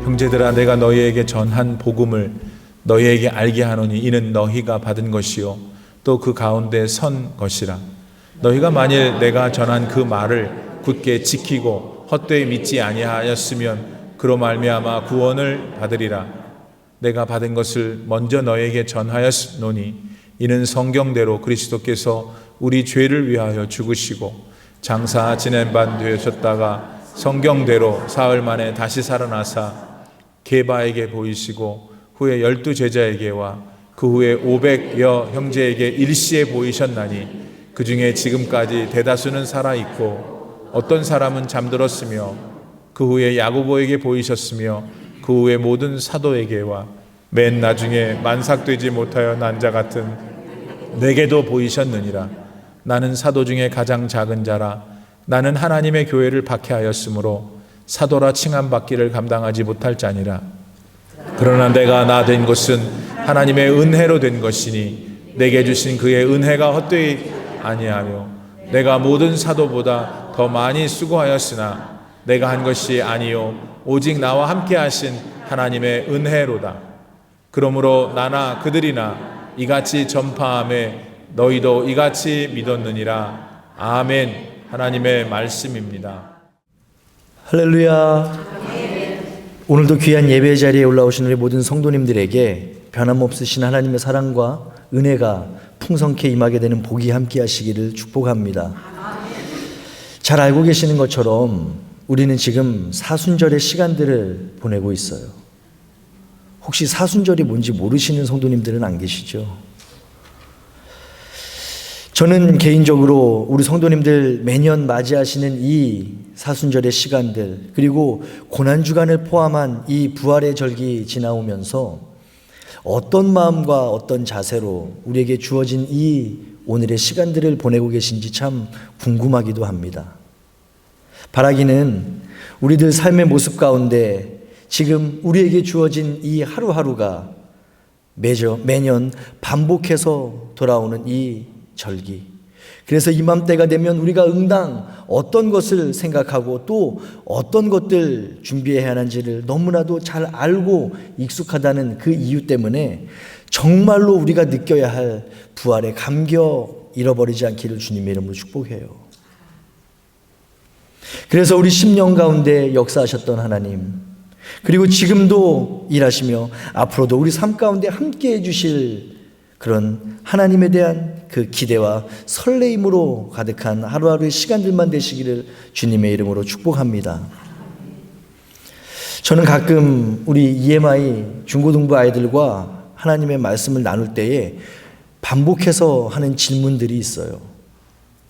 형제들아, 내가 너희에게 전한 복음을 너희에게 알게 하노니 이는 너희가 받은 것이요 또 그 가운데 선 것이라. 너희가 만일 내가 전한 그 말을 굳게 지키고 헛되이 믿지 아니하였으면 그로 말미암아 구원을 받으리라. 내가 받은 것을 먼저 너희에게 전하였노니 이는 성경대로 그리스도께서 우리 죄를 위하여 죽으시고 장사 지낸 반 되셨다가 성경대로 사흘 만에 다시 살아나사 게바에게 보이시고 후에 12 제자에게와 그 후에 500여 형제에게 일시에 보이셨나니 그 중에 지금까지 대다수는 살아있고 어떤 사람은 잠들었으며 그 후에 야고보에게 보이셨으며 그 후에 모든 사도에게와 맨 나중에 만삭되지 못하여 난 자 같은 내게도 보이셨느니라. 나는 사도 중에 가장 작은 자라. 나는 하나님의 교회를 박해하였으므로 사도라 칭함받기를 감당하지 못할 자니라. 그러나 내가 나 된 것은 하나님의 은혜로 된 것이니 내게 주신 그의 은혜가 헛되이 아니하며 내가 모든 사도보다 더 많이 수고하였으나 내가 한 것이 아니요 오직 나와 함께 하신 하나님의 은혜로다. 그러므로 나나 그들이나 이같이 전파함에 너희도 이같이 믿었느니라. 아멘. 하나님의 말씀입니다. 할렐루야. 오늘도 귀한 예배 자리에 올라오신 우리 모든 성도님들에게 변함없으신 하나님의 사랑과 은혜가 풍성케 임하게 되는 복이 함께 하시기를 축복합니다. 잘 알고 계시는 것처럼 우리는 지금 사순절의 시간들을 보내고 있어요. 혹시 사순절이 뭔지 모르시는 성도님들은 안 계시죠? 저는 개인적으로 우리 성도님들 매년 맞이하시는 이 사순절의 시간들, 그리고 고난주간을 포함한 이 부활의 절기 지나오면서 어떤 마음과 어떤 자세로 우리에게 주어진 이 오늘의 시간들을 보내고 계신지 참 궁금하기도 합니다. 바라기는 우리들 삶의 모습 가운데 지금 우리에게 주어진 이 하루하루가 매년 반복해서 돌아오는 이 절기, 그래서 이맘때가 되면 우리가 응당 어떤 것을 생각하고 또 어떤 것들 준비해야 하는지를 너무나도 잘 알고 익숙하다는 그 이유 때문에 정말로 우리가 느껴야 할 부활의 감격 잃어버리지 않기를 주님의 이름으로 축복해요. 그래서 우리 10년 가운데 역사하셨던 하나님, 그리고 지금도 일하시며 앞으로도 우리 삶 가운데 함께 해주실 그런 하나님에 대한 그 기대와 설레임으로 가득한 하루하루의 시간들만 되시기를 주님의 이름으로 축복합니다. 저는 가끔 우리 EMI 중고등부 아이들과 하나님의 말씀을 나눌 때에 반복해서 하는 질문들이 있어요.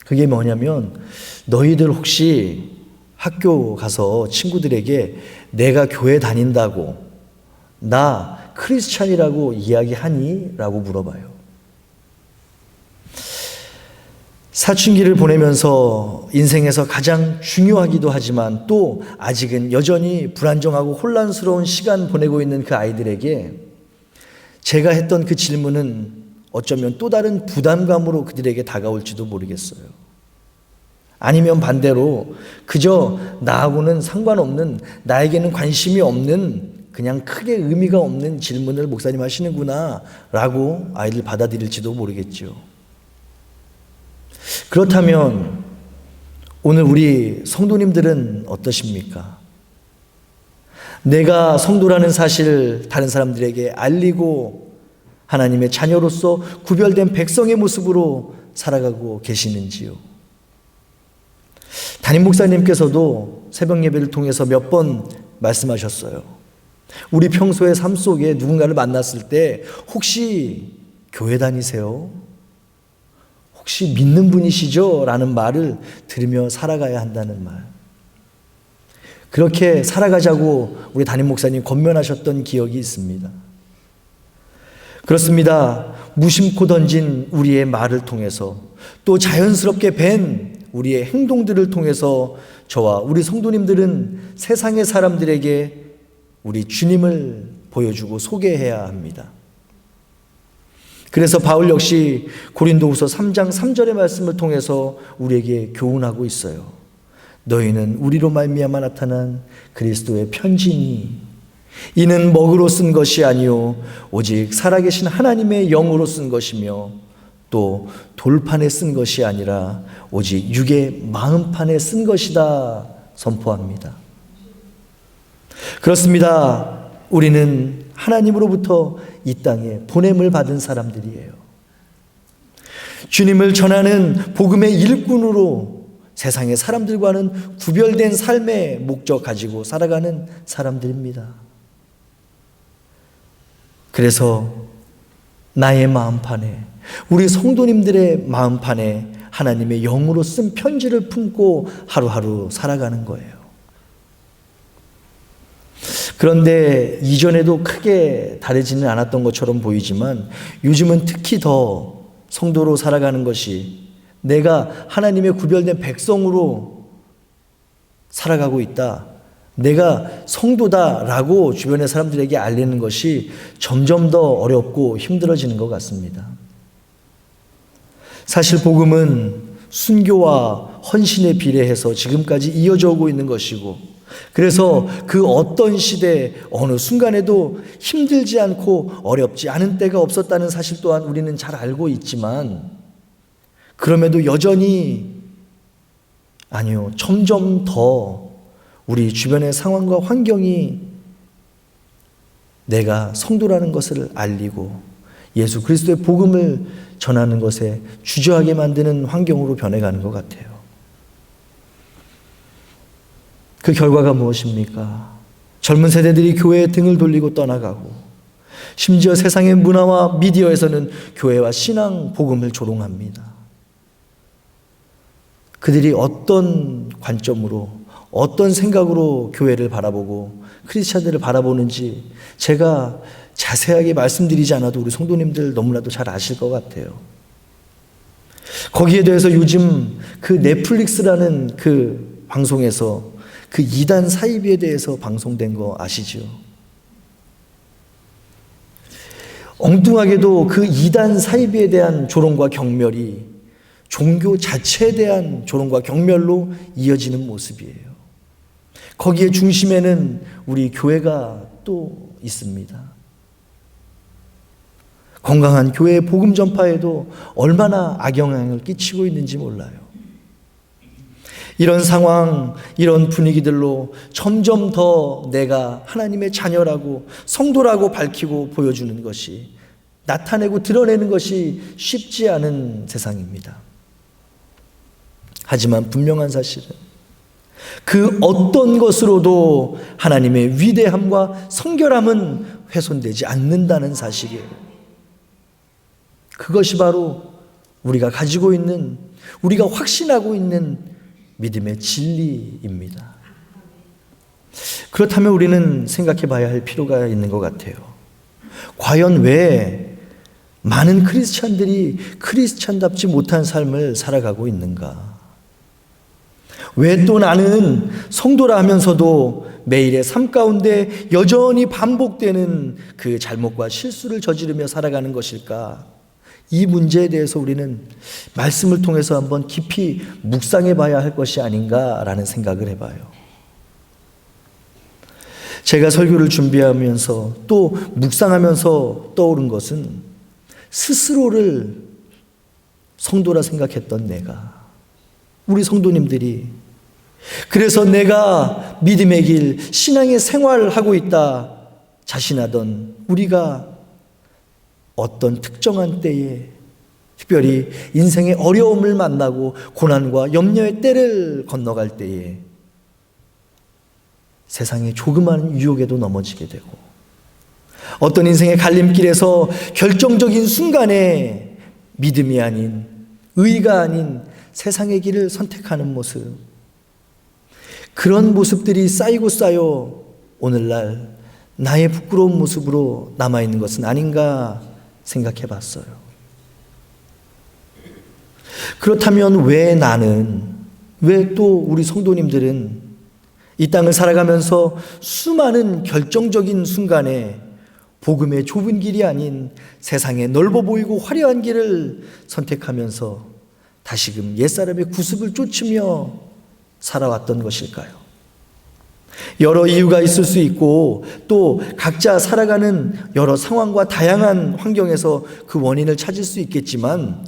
그게 뭐냐면, 너희들 혹시 학교 가서 친구들에게 내가 교회 다닌다고, 나 크리스찬이라고 이야기하니? 라고 물어봐요. 사춘기를 보내면서 인생에서 가장 중요하기도 하지만 또 아직은 여전히 불안정하고 혼란스러운 시간 보내고 있는 그 아이들에게 제가 했던 그 질문은 어쩌면 또 다른 부담감으로 그들에게 다가올지도 모르겠어요. 아니면 반대로 그저 나하고는 상관없는, 나에게는 관심이 없는, 그냥 크게 의미가 없는 질문을 목사님 하시는구나 라고 아이들 받아들일지도 모르겠죠. 그렇다면 오늘 우리 성도님들은 어떠십니까? 내가 성도라는 사실 다른 사람들에게 알리고 하나님의 자녀로서 구별된 백성의 모습으로 살아가고 계시는지요? 담임 목사님께서도 새벽 예배를 통해서 몇 번 말씀하셨어요. 우리 평소의 삶 속에 누군가를 만났을 때 혹시 교회 다니세요? 혹시 믿는 분이시죠? 라는 말을 들으며 살아가야 한다는 말. 그렇게 살아가자고 우리 담임 목사님 권면하셨던 기억이 있습니다. 그렇습니다. 무심코 던진 우리의 말을 통해서 또 자연스럽게 밴 우리의 행동들을 통해서 저와 우리 성도님들은 세상의 사람들에게 우리 주님을 보여주고 소개해야 합니다. 그래서 바울 역시 고린도후서 3장 3절의 말씀을 통해서 우리에게 교훈하고 있어요. 너희는 우리로 말미암아 나타난 그리스도의 편지니 이는 먹으로 쓴 것이 아니요 오직 살아계신 하나님의 영으로 쓴 것이며 또 돌판에 쓴 것이 아니라 오직 육의 마음판에 쓴 것이다 선포합니다. 그렇습니다. 우리는 하나님으로부터 이 땅에 보냄을 받은 사람들이에요. 주님을 전하는 복음의 일꾼으로 세상의 사람들과는 구별된 삶의 목적 가지고 살아가는 사람들입니다. 그래서 나의 마음판에, 우리 성도님들의 마음판에 하나님의 영으로 쓴 편지를 품고 하루하루 살아가는 거예요. 그런데 이전에도 크게 다르지는 않았던 것처럼 보이지만 요즘은 특히 더 성도로 살아가는 것이 내가 하나님의 구별된 백성으로 살아가고 있다, 내가 성도다라고 주변의 사람들에게 알리는 것이 점점 더 어렵고 힘들어지는 것 같습니다. 사실 복음은 순교와 헌신에 비례해서 지금까지 이어져 오고 있는 것이고, 그래서 그 어떤 시대 어느 순간에도 힘들지 않고 어렵지 않은 때가 없었다는 사실 또한 우리는 잘 알고 있지만, 그럼에도 여전히 아니요, 점점 더 우리 주변의 상황과 환경이 내가 성도라는 것을 알리고 예수 그리스도의 복음을 전하는 것에 주저하게 만드는 환경으로 변해가는 것 같아요. 그 결과가 무엇입니까? 젊은 세대들이 교회에 등을 돌리고 떠나가고, 심지어 세상의 문화와 미디어에서는 교회와 신앙 복음을 조롱합니다. 그들이 어떤 관점으로, 어떤 생각으로 교회를 바라보고 크리스찬들을 바라보는지 제가 자세하게 말씀드리지 않아도 우리 성도님들 너무나도 잘 아실 것 같아요. 거기에 대해서 요즘 그 넷플릭스라는 그 방송에서 그 이단 사이비에 대해서 방송된 거 아시죠? 엉뚱하게도 그 이단 사이비에 대한 조롱과 경멸이 종교 자체에 대한 조롱과 경멸로 이어지는 모습이에요. 거기에 중심에는 우리 교회가 또 있습니다. 건강한 교회의 복음 전파에도 얼마나 악영향을 끼치고 있는지 몰라요. 이런 상황, 이런 분위기들로 점점 더 내가 하나님의 자녀라고 성도라고 밝히고 보여주는 것이, 나타내고 드러내는 것이 쉽지 않은 세상입니다. 하지만 분명한 사실은 그 어떤 것으로도 하나님의 위대함과 성결함은 훼손되지 않는다는 사실이에요. 그것이 바로 우리가 가지고 있는, 우리가 확신하고 있는 믿음의 진리입니다. 그렇다면 우리는 생각해 봐야 할 필요가 있는 것 같아요. 과연 왜 많은 크리스찬들이 크리스찬답지 못한 삶을 살아가고 있는가? 왜 또 나는 성도라 하면서도 매일의 삶 가운데 여전히 반복되는 그 잘못과 실수를 저지르며 살아가는 것일까? 이 문제에 대해서 우리는 말씀을 통해서 한번 깊이 묵상해 봐야 할 것이 아닌가라는 생각을 해봐요. 제가 설교를 준비하면서 또 묵상하면서 떠오른 것은 스스로를 성도라 생각했던 내가, 우리 성도님들이, 그래서 내가 믿음의 길, 신앙의 생활을 하고 있다 자신하던 우리가 어떤 특정한 때에, 특별히 인생의 어려움을 만나고 고난과 염려의 때를 건너갈 때에 세상의 조그마한 유혹에도 넘어지게 되고, 어떤 인생의 갈림길에서 결정적인 순간에 믿음이 아닌, 의가 아닌 세상의 길을 선택하는 모습, 그런 모습들이 쌓이고 쌓여 오늘날 나의 부끄러운 모습으로 남아있는 것은 아닌가 생각해 봤어요. 그렇다면 왜 나는, 왜 또 우리 성도님들은 이 땅을 살아가면서 수많은 결정적인 순간에 복음의 좁은 길이 아닌 세상에 넓어 보이고 화려한 길을 선택하면서 다시금 옛사람의 구습을 쫓으며 살아왔던 것일까요? 여러 이유가 있을 수 있고 또 각자 살아가는 여러 상황과 다양한 환경에서 그 원인을 찾을 수 있겠지만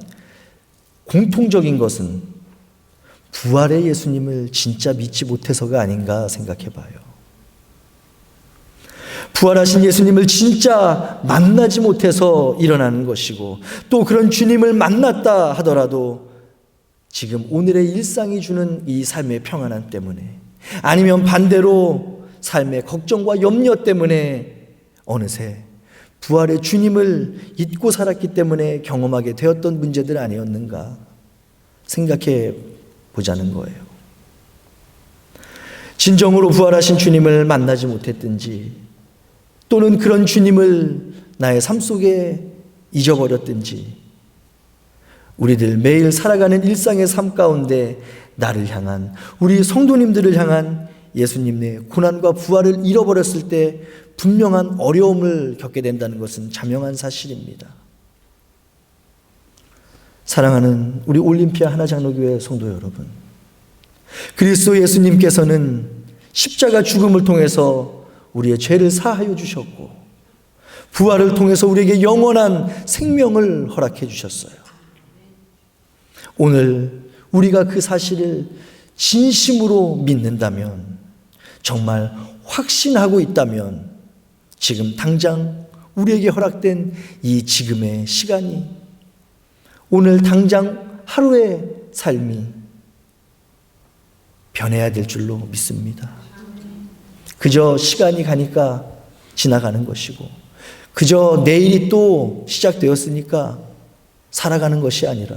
공통적인 것은 부활의 예수님을 진짜 믿지 못해서가 아닌가 생각해 봐요. 부활하신 예수님을 진짜 만나지 못해서 일어나는 것이고 또 그런 주님을 만났다 하더라도 지금 오늘의 일상이 주는 이 삶의 평안함 때문에 아니면 반대로 삶의 걱정과 염려 때문에 어느새 부활의 주님을 잊고 살았기 때문에 경험하게 되었던 문제들 아니었는가 생각해 보자는 거예요. 진정으로 부활하신 주님을 만나지 못했든지 또는 그런 주님을 나의 삶 속에 잊어버렸든지 우리들 매일 살아가는 일상의 삶 가운데 나를 향한 우리 성도님들을 향한 예수님의 고난과 부활을 잃어버렸을 때 분명한 어려움을 겪게 된다는 것은 자명한 사실입니다. 사랑하는 우리 올림피아 하나장로교회 성도 여러분, 그리스도 예수님께서는 십자가 죽음을 통해서 우리의 죄를 사하여 주셨고 부활을 통해서 우리에게 영원한 생명을 허락해 주셨어요. 오늘 우리가 그 사실을 진심으로 믿는다면, 정말 확신하고 있다면 지금 당장 우리에게 허락된 이 지금의 시간이, 오늘 당장 하루의 삶이 변해야 될 줄로 믿습니다. 그저 시간이 가니까 지나가는 것이고 그저 내일이 또 시작되었으니까 살아가는 것이 아니라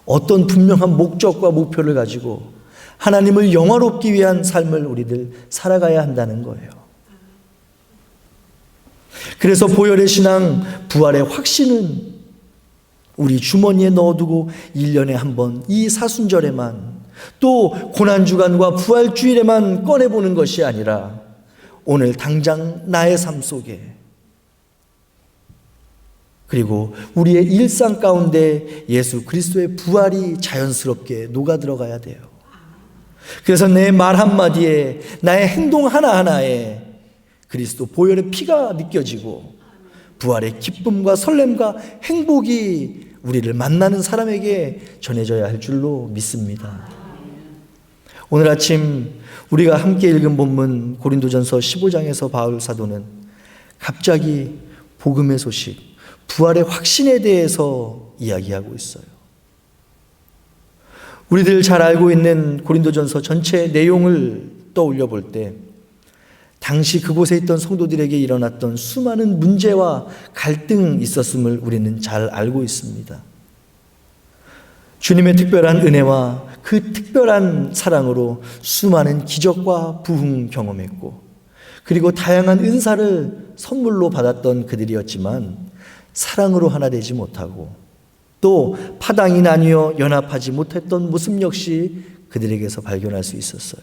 어떤 분명한 목적과 목표를 가지고 하나님을 영화롭기 위한 삶을 우리들 살아가야 한다는 거예요. 그래서 보혈의 신앙, 부활의 확신은 우리 주머니에 넣어두고 1년에 한 번 이 사순절에만 또 고난주간과 부활주일에만 꺼내보는 것이 아니라 오늘 당장 나의 삶 속에 그리고 우리의 일상 가운데 예수 그리스도의 부활이 자연스럽게 녹아들어가야 돼요. 그래서 내 말 한마디에 나의 행동 하나하나에 그리스도 보혈의 피가 느껴지고 부활의 기쁨과 설렘과 행복이 우리를 만나는 사람에게 전해져야 할 줄로 믿습니다. 오늘 아침 우리가 함께 읽은 본문 고린도전서 15장에서 바울 사도는 갑자기 복음의 소식, 부활의 확신에 대해서 이야기하고 있어요. 우리들 잘 알고 있는 고린도전서 전체 내용을 떠올려 볼 때 당시 그곳에 있던 성도들에게 일어났던 수많은 문제와 갈등이 있었음을 우리는 잘 알고 있습니다. 주님의 특별한 은혜와 그 특별한 사랑으로 수많은 기적과 부흥 경험했고 그리고 다양한 은사를 선물로 받았던 그들이었지만 사랑으로 하나 되지 못하고 또 파당이 나뉘어 연합하지 못했던 모습 역시 그들에게서 발견할 수 있었어요.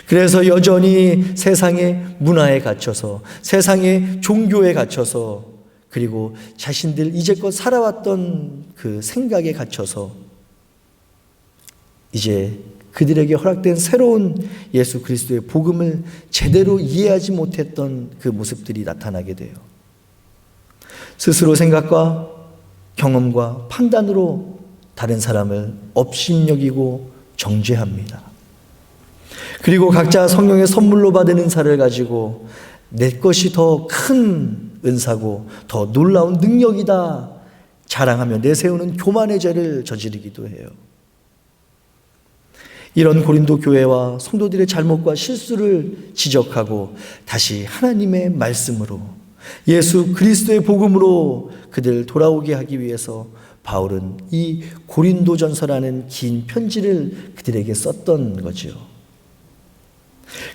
그래서 여전히 세상의 문화에 갇혀서 세상의 종교에 갇혀서 그리고 자신들 이제껏 살아왔던 그 생각에 갇혀서 이제 그들에게 허락된 새로운 예수 그리스도의 복음을 제대로 이해하지 못했던 그 모습들이 나타나게 돼요. 스스로 생각과 경험과 판단으로 다른 사람을 업신여기고 정죄합니다. 그리고 각자 성령의 선물로 받은 은사를 가지고 내 것이 더 큰 은사고 더 놀라운 능력이다 자랑하며 내세우는 교만의 죄를 저지르기도 해요. 이런 고린도 교회와 성도들의 잘못과 실수를 지적하고 다시 하나님의 말씀으로 예수 그리스도의 복음으로 그들 돌아오게 하기 위해서 바울은 이 고린도전서라는 긴 편지를 그들에게 썼던 거죠.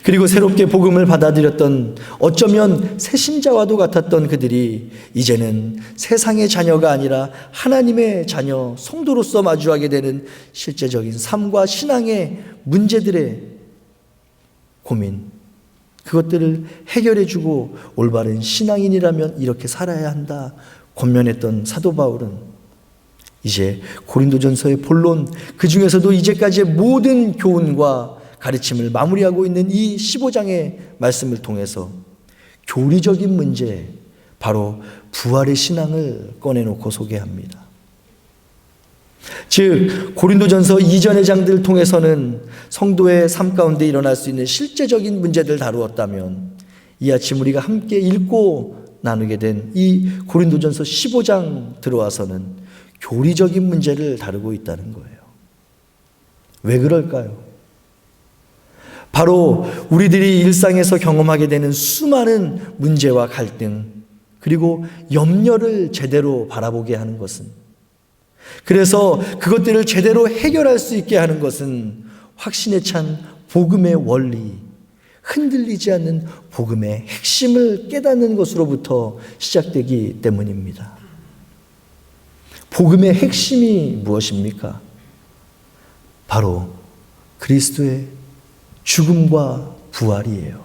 그리고 새롭게 복음을 받아들였던 어쩌면 새신자와도 같았던 그들이 이제는 세상의 자녀가 아니라 하나님의 자녀 성도로서 마주하게 되는 실제적인 삶과 신앙의 문제들의 고민, 그것들을 해결해주고 올바른 신앙인이라면 이렇게 살아야 한다 권면했던 사도 바울은 이제 고린도전서의 본론, 그 중에서도 이제까지의 모든 교훈과 가르침을 마무리하고 있는 이 15장의 말씀을 통해서 교리적인 문제, 바로 부활의 신앙을 꺼내놓고 소개합니다. 즉 고린도전서 이전의 장들을 통해서는 성도의 삶 가운데 일어날 수 있는 실제적인 문제들을 다루었다면 이 아침 우리가 함께 읽고 나누게 된 이 고린도전서 15장 들어와서는 교리적인 문제를 다루고 있다는 거예요. 왜 그럴까요? 바로 우리들이 일상에서 경험하게 되는 수많은 문제와 갈등, 그리고 염려를 제대로 바라보게 하는 것은, 그래서 그것들을 제대로 해결할 수 있게 하는 것은 확신에 찬 복음의 원리, 흔들리지 않는 복음의 핵심을 깨닫는 것으로부터 시작되기 때문입니다. 복음의 핵심이 무엇입니까? 바로 그리스도의 죽음과 부활이에요.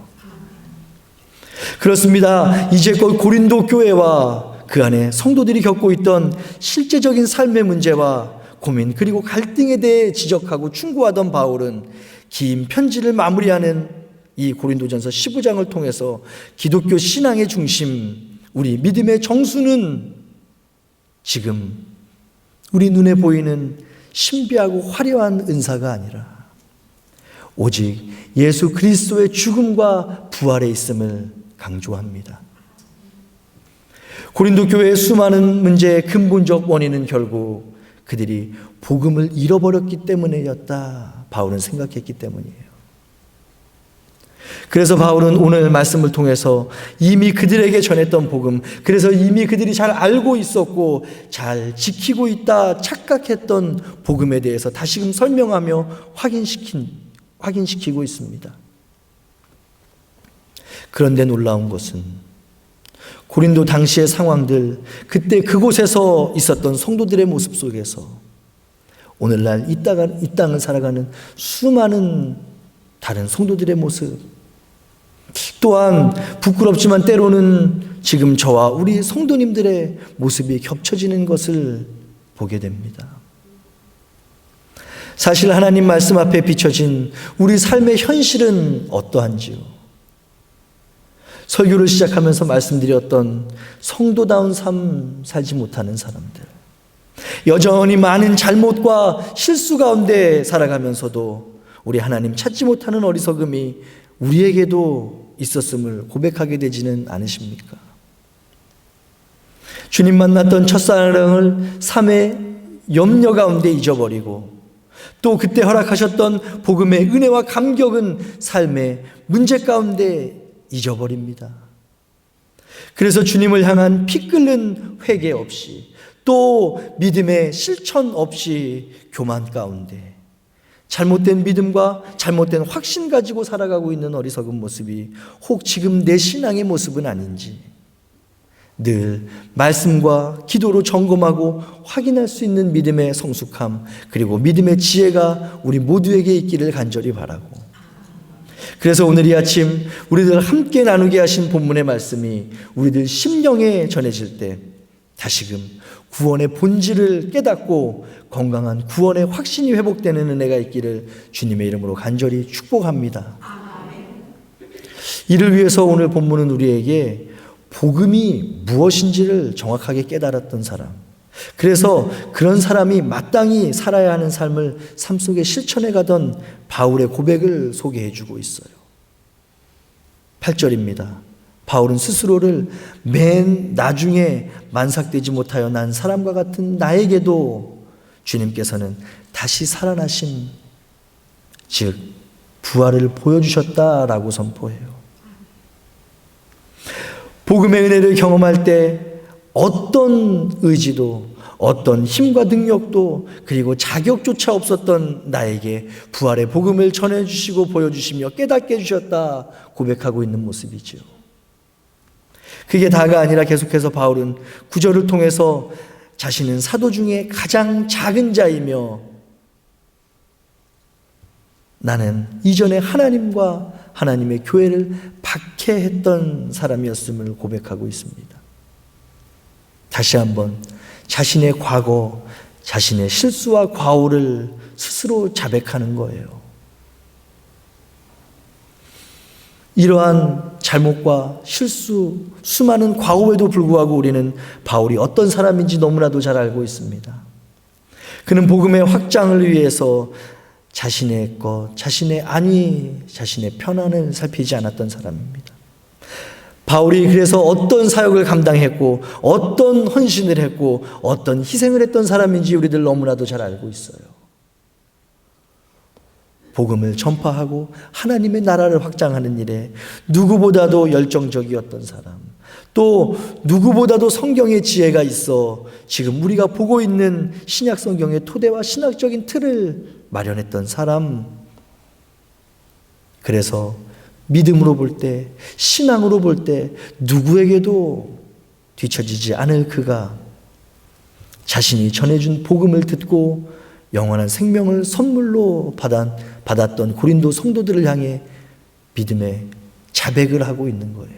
그렇습니다. 이제껏 고린도 교회와 그 안에 성도들이 겪고 있던 실제적인 삶의 문제와 고민, 그리고 갈등에 대해 지적하고 충고하던 바울은 긴 편지를 마무리하는 이 고린도전서 15장을 통해서 기독교 신앙의 중심, 우리 믿음의 정수는 지금 우리 눈에 보이는 신비하고 화려한 은사가 아니라 오직 예수 그리스도의 죽음과 부활에 있음을 강조합니다. 고린도 교회의 수많은 문제의 근본적 원인은 결국 그들이 복음을 잃어버렸기 때문이었다, 바울은 생각했기 때문이에요. 그래서 바울은 오늘 말씀을 통해서 이미 그들에게 전했던 복음, 그래서 이미 그들이 잘 알고 있었고 잘 지키고 있다 착각했던 복음에 대해서 다시금 설명하며 확인시키고 있습니다. 그런데 놀라운 것은 고린도 당시의 상황들, 그때 그곳에서 있었던 성도들의 모습 속에서 오늘날 이 땅을 살아가는 수많은 다른 성도들의 모습, 또한 부끄럽지만 때로는 지금 저와 우리 성도님들의 모습이 겹쳐지는 것을 보게 됩니다. 사실 하나님 말씀 앞에 비춰진 우리 삶의 현실은 어떠한지요? 설교를 시작하면서 말씀드렸던 성도다운 삶 살지 못하는 사람들, 여전히 많은 잘못과 실수 가운데 살아가면서도 우리 하나님 찾지 못하는 어리석음이 우리에게도 있었음을 고백하게 되지는 않으십니까? 주님 만났던 첫사랑을 삶의 염려 가운데 잊어버리고 또 그때 허락하셨던 복음의 은혜와 감격은 삶의 문제 가운데 잊어버립니다. 그래서 주님을 향한 피 끓는 회개 없이 또 믿음의 실천 없이 교만 가운데 잘못된 믿음과 잘못된 확신 가지고 살아가고 있는 어리석은 모습이 혹 지금 내 신앙의 모습은 아닌지 늘 말씀과 기도로 점검하고 확인할 수 있는 믿음의 성숙함, 그리고 믿음의 지혜가 우리 모두에게 있기를 간절히 바라고, 그래서 오늘 이 아침 우리들 함께 나누게 하신 본문의 말씀이 우리들 심령에 전해질 때 다시금 구원의 본질을 깨닫고 건강한 구원의 확신이 회복되는 은혜가 있기를 주님의 이름으로 간절히 축복합니다. 이를 위해서 오늘 본문은 우리에게 복음이 무엇인지를 정확하게 깨달았던 사람, 그래서 그런 사람이 마땅히 살아야 하는 삶을 삶 속에 실천해 가던 바울의 고백을 소개해 주고 있어요. 8절입니다. 바울은 스스로를 맨 나중에 만삭되지 못하여 난 사람과 같은 나에게도 주님께서는 다시 살아나심, 즉 부활을 보여주셨다라고 선포해요. 복음의 은혜를 경험할 때 어떤 의지도, 어떤 힘과 능력도, 그리고 자격조차 없었던 나에게 부활의 복음을 전해주시고 보여주시며 깨닫게 해주셨다 고백하고 있는 모습이죠. 그게 다가 아니라 계속해서 바울은 9절을 통해서 자신은 사도 중에 가장 작은 자이며 나는 이전에 하나님과 하나님의 교회를 박해했던 사람이었음을 고백하고 있습니다. 다시 한번 자신의 과거, 자신의 실수와 과오를 스스로 자백하는 거예요. 이러한 잘못과 실수, 수많은 과오에도 불구하고 우리는 바울이 어떤 사람인지 너무나도 잘 알고 있습니다. 그는 복음의 확장을 위해서 자신의 것, 자신의 안위, 자신의 편안을 살피지 않았던 사람입니다. 바울이 그래서 어떤 사역을 감당했고 어떤 헌신을 했고 어떤 희생을 했던 사람인지 우리들 너무나도 잘 알고 있어요. 복음을 전파하고 하나님의 나라를 확장하는 일에 누구보다도 열정적이었던 사람, 또 누구보다도 성경의 지혜가 있어 지금 우리가 보고 있는 신약 성경의 토대와 신학적인 틀을 마련했던 사람. 그래서 믿음으로 볼 때, 신앙으로 볼 때 누구에게도 뒤처지지 않을 그가 자신이 전해준 복음을 듣고 영원한 생명을 선물로 받았던 고린도 성도들을 향해 믿음의 자백을 하고 있는 거예요.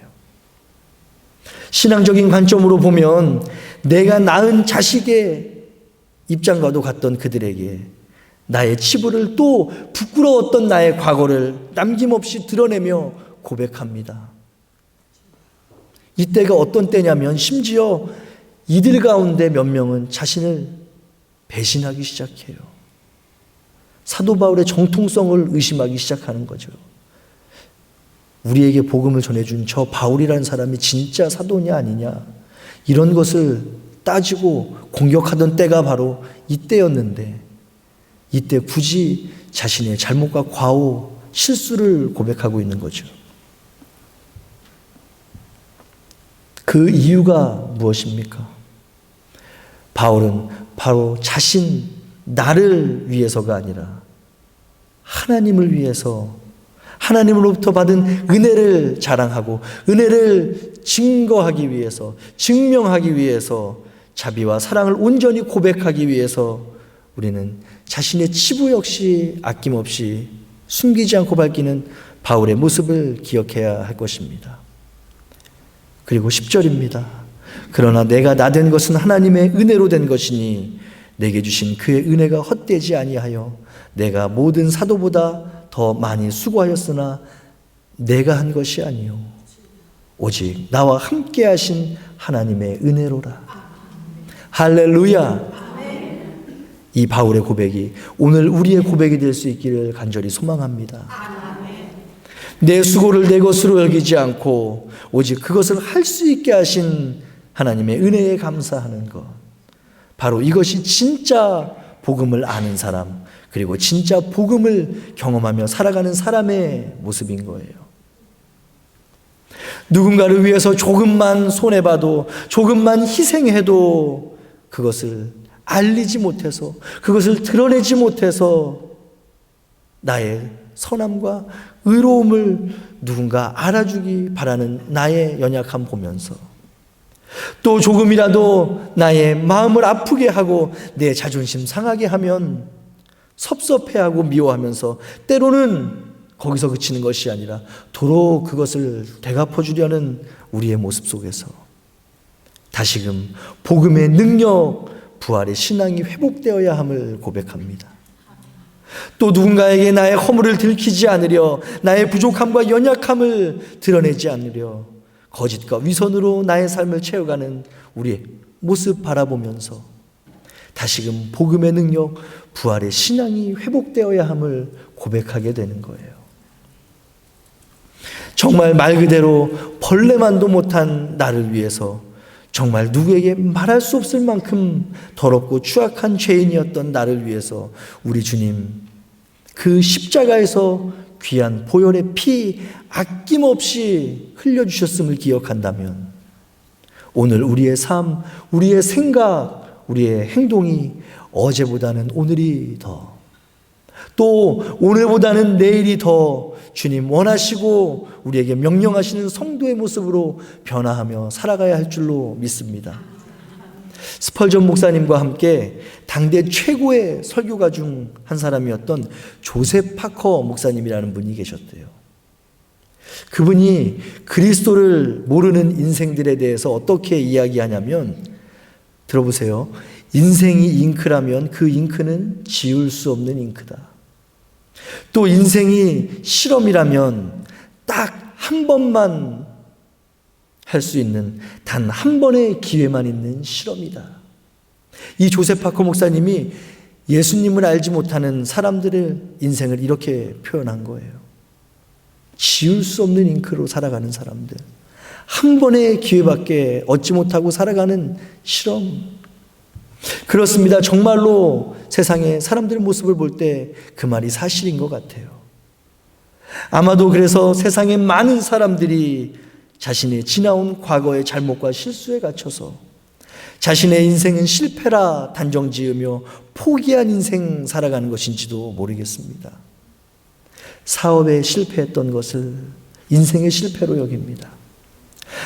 신앙적인 관점으로 보면 내가 낳은 자식의 입장과도 같던 그들에게 나의 치부를, 또 부끄러웠던 나의 과거를 남김없이 드러내며 고백합니다. 이때가 어떤 때냐면 심지어 이들 가운데 몇 명은 자신을 배신하기 시작해요. 사도 바울의 정통성을 의심하기 시작하는 거죠. 우리에게 복음을 전해준 저 바울이라는 사람이 진짜 사도냐 아니냐, 이런 것을 따지고 공격하던 때가 바로 이때였는데, 이때 굳이 자신의 잘못과 과오, 실수를 고백하고 있는 거죠. 그 이유가 무엇입니까? 바울은 바로 나를 위해서가 아니라 하나님을 위해서, 하나님으로부터 받은 은혜를 자랑하고 은혜를 증거하기 위해서, 증명하기 위해서, 자비와 사랑을 온전히 고백하기 위해서 우리는 자신의 치부 역시 아낌없이 숨기지 않고 밝히는 바울의 모습을 기억해야 할 것입니다. 그리고 10절입니다. 그러나 내가 나된 것은 하나님의 은혜로 된 것이니 내게 주신 그의 은혜가 헛되지 아니하여 내가 모든 사도보다 더 많이 수고하였으나 내가 한 것이 아니요 오직 나와 함께 하신 하나님의 은혜로라. 할렐루야. 이 바울의 고백이 오늘 우리의 고백이 될 수 있기를 간절히 소망합니다. 내 수고를 내 것으로 여기지 않고 오직 그것을 할 수 있게 하신 하나님의 은혜에 감사하는 것, 바로 이것이 진짜 복음을 아는 사람, 그리고 진짜 복음을 경험하며 살아가는 사람의 모습인 거예요. 누군가를 위해서 조금만 손해봐도, 조금만 희생해도 그것을 알리지 못해서, 그것을 드러내지 못해서 나의 선함과 의로움을 누군가 알아주기 바라는 나의 연약함 보면서, 또 조금이라도 나의 마음을 아프게 하고 내 자존심 상하게 하면 섭섭해하고 미워하면서 때로는 거기서 그치는 것이 아니라 도로 그것을 되갚아주려는 우리의 모습 속에서 다시금 복음의 능력, 부활의 신앙이 회복되어야 함을 고백합니다. 또 누군가에게 나의 허물을 들키지 않으려, 나의 부족함과 연약함을 드러내지 않으려 거짓과 위선으로 나의 삶을 채워가는 우리의 모습 바라보면서 다시금 복음의 능력, 부활의 신앙이 회복되어야 함을 고백하게 되는 거예요. 정말 말 그대로 벌레만도 못한 나를 위해서, 정말 누구에게 말할 수 없을 만큼 더럽고 추악한 죄인이었던 나를 위해서 우리 주님 그 십자가에서 귀한 보혈의 피 아낌없이 흘려주셨음을 기억한다면 오늘 우리의 삶, 우리의 생각, 우리의 행동이 어제보다는 오늘이 더, 또 오늘보다는 내일이 더 주님 원하시고 우리에게 명령하시는 성도의 모습으로 변화하며 살아가야 할 줄로 믿습니다. 스펄전 목사님과 함께 당대 최고의 설교가 중 한 사람이었던 조셉 파커 목사님이라는 분이 계셨대요. 그분이 그리스도를 모르는 인생들에 대해서 어떻게 이야기하냐면, 들어보세요. 인생이 잉크라면 그 잉크는 지울 수 없는 잉크다. 또 인생이 실험이라면 딱 한 번만 할 수 있는 단 한 번의 기회만 있는 실험이다. 이 조셉 파커 목사님이 예수님을 알지 못하는 사람들의 인생을 이렇게 표현한 거예요. 지울 수 없는 잉크로 살아가는 사람들, 한 번의 기회밖에 얻지 못하고 살아가는 실험. 그렇습니다. 정말로 세상에 사람들의 모습을 볼 때 그 말이 사실인 것 같아요. 아마도 그래서 세상에 많은 사람들이 자신의 지나온 과거의 잘못과 실수에 갇혀서 자신의 인생은 실패라 단정지으며 포기한 인생 살아가는 것인지도 모르겠습니다. 사업에 실패했던 것을 인생의 실패로 여깁니다.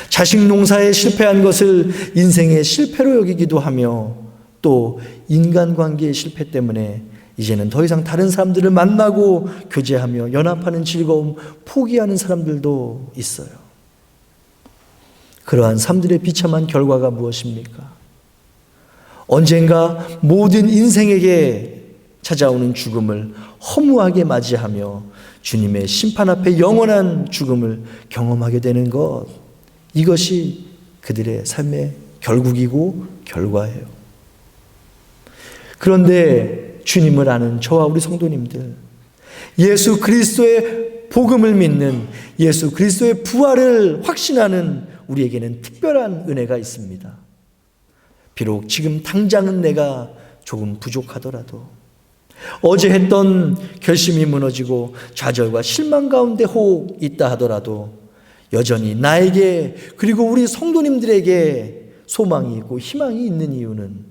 자식 농사에 실패한 것을 인생의 실패로 여기기도 하며 또 인간관계의 실패 때문에 이제는 더 이상 다른 사람들을 만나고 교제하며 연합하는 즐거움 포기하는 사람들도 있어요. 그러한 삶들의 비참한 결과가 무엇입니까? 언젠가 모든 인생에게 찾아오는 죽음을 허무하게 맞이하며 주님의 심판 앞에 영원한 죽음을 경험하게 되는 것, 이것이 그들의 삶의 결국이고 결과예요. 그런데 주님을 아는 저와 우리 성도님들, 예수 그리스도의 복음을 믿는, 예수 그리스도의 부활을 확신하는 우리에게는 특별한 은혜가 있습니다. 비록 지금 당장은 내가 조금 부족하더라도, 어제 했던 결심이 무너지고 좌절과 실망 가운데 혹 있다 하더라도 여전히 나에게 그리고 우리 성도님들에게 소망이 있고 희망이 있는 이유는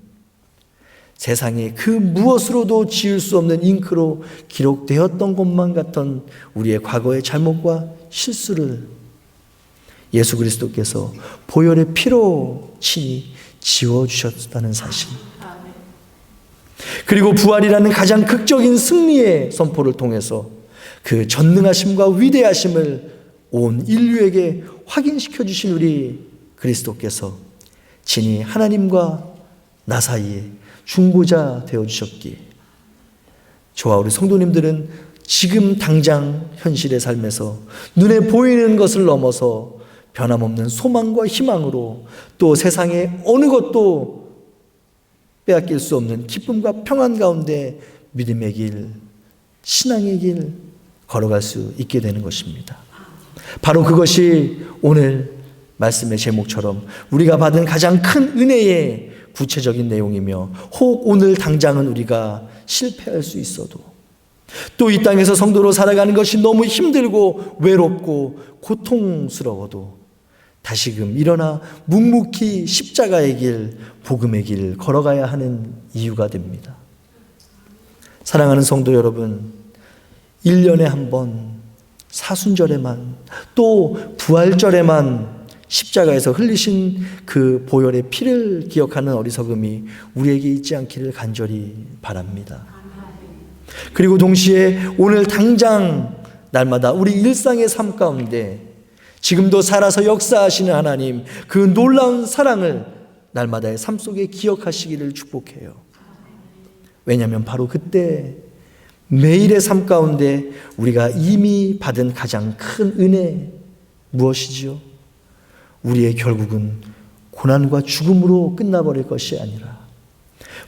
세상에 그 무엇으로도 지울 수 없는 잉크로 기록되었던 것만 같은 우리의 과거의 잘못과 실수를 예수 그리스도께서 보혈의 피로 친히 지워주셨다는 사실, 그리고 부활이라는 가장 극적인 승리의 선포를 통해서 그 전능하심과 위대하심을 온 인류에게 확인시켜 주신 우리 그리스도께서 친히 하나님과 나 사이에 중보자 되어주셨기에 저와 우리 성도님들은 지금 당장 현실의 삶에서 눈에 보이는 것을 넘어서 변함없는 소망과 희망으로 또 세상의 어느 것도 빼앗길 수 없는 기쁨과 평안 가운데 믿음의 길, 신앙의 길 걸어갈 수 있게 되는 것입니다. 바로 그것이 오늘 말씀의 제목처럼 우리가 받은 가장 큰 은혜의 구체적인 내용이며, 혹 오늘 당장은 우리가 실패할 수 있어도 또 이 땅에서 성도로 살아가는 것이 너무 힘들고 외롭고 고통스러워도 다시금 일어나 묵묵히 십자가의 길, 복음의 길 걸어가야 하는 이유가 됩니다. 사랑하는 성도 여러분, 1년에 한 번 사순절에만 또 부활절에만 십자가에서 흘리신 그 보혈의 피를 기억하는 어리석음이 우리에게 있지 않기를 간절히 바랍니다. 그리고 동시에 오늘 당장 날마다 우리 일상의 삶 가운데 지금도 살아서 역사하시는 하나님, 그 놀라운 사랑을 날마다의 삶 속에 기억하시기를 축복해요. 왜냐하면 바로 그때 매일의 삶 가운데 우리가 이미 받은 가장 큰 은혜 무엇이지요? 우리의 결국은 고난과 죽음으로 끝나버릴 것이 아니라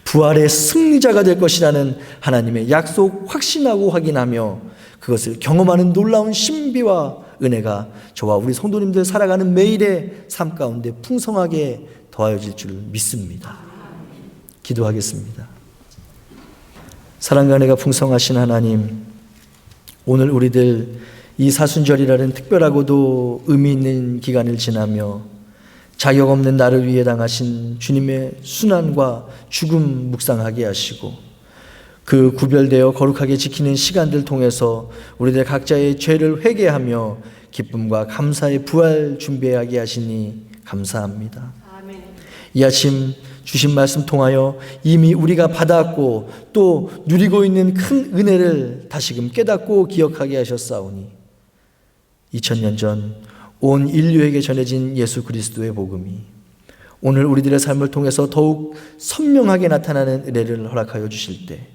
부활의 승리자가 될 것이라는 하나님의 약속 확신하고 확인하며 그것을 경험하는 놀라운 신비와 은혜가 저와 우리 성도님들 살아가는 매일의 삶 가운데 풍성하게 더하여질 줄 믿습니다. 기도하겠습니다. 사랑과 은혜가 풍성하신 하나님, 오늘 우리들 이 사순절이라는 특별하고도 의미 있는 기간을 지나며 자격 없는 나를 위해 당하신 주님의 순환과 죽음 묵상하게 하시고 그 구별되어 거룩하게 지키는 시간들 통해서 우리들 각자의 죄를 회개하며 기쁨과 감사의 부활 준비하게 하시니 감사합니다. 아멘. 이 아침 주신 말씀 통하여 이미 우리가 받았고 또 누리고 있는 큰 은혜를 다시금 깨닫고 기억하게 하셨사오니 2000년 전 온 인류에게 전해진 예수 그리스도의 복음이 오늘 우리들의 삶을 통해서 더욱 선명하게 나타나는 은혜를 허락하여 주실 때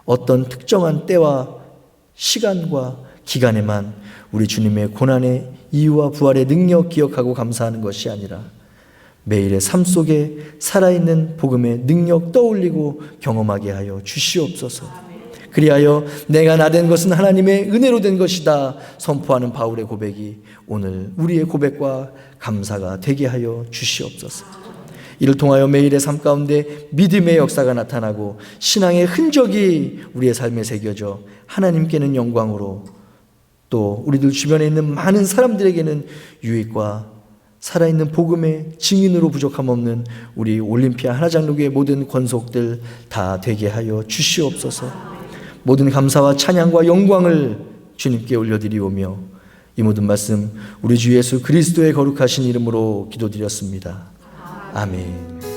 어떤 특정한 때와 시간과 기간에만 우리 주님의 고난의 이유와 부활의 능력 기억하고 감사하는 것이 아니라 매일의 삶 속에 살아있는 복음의 능력 떠올리고 경험하게 하여 주시옵소서. 그리하여 내가 나 된 것은 하나님의 은혜로 된 것이다 선포하는 바울의 고백이 오늘 우리의 고백과 감사가 되게 하여 주시옵소서. 이를 통하여 매일의 삶 가운데 믿음의 역사가 나타나고 신앙의 흔적이 우리의 삶에 새겨져 하나님께는 영광으로 또 우리들 주변에 있는 많은 사람들에게는 유익과 살아있는 복음의 증인으로 부족함 없는 우리 올림피아 하나장로교의 모든 권속들 다 되게 하여 주시옵소서. 모든 감사와 찬양과 영광을 주님께 올려드리오며 이 모든 말씀 우리 주 예수 그리스도의 거룩하신 이름으로 기도드렸습니다. 아멘.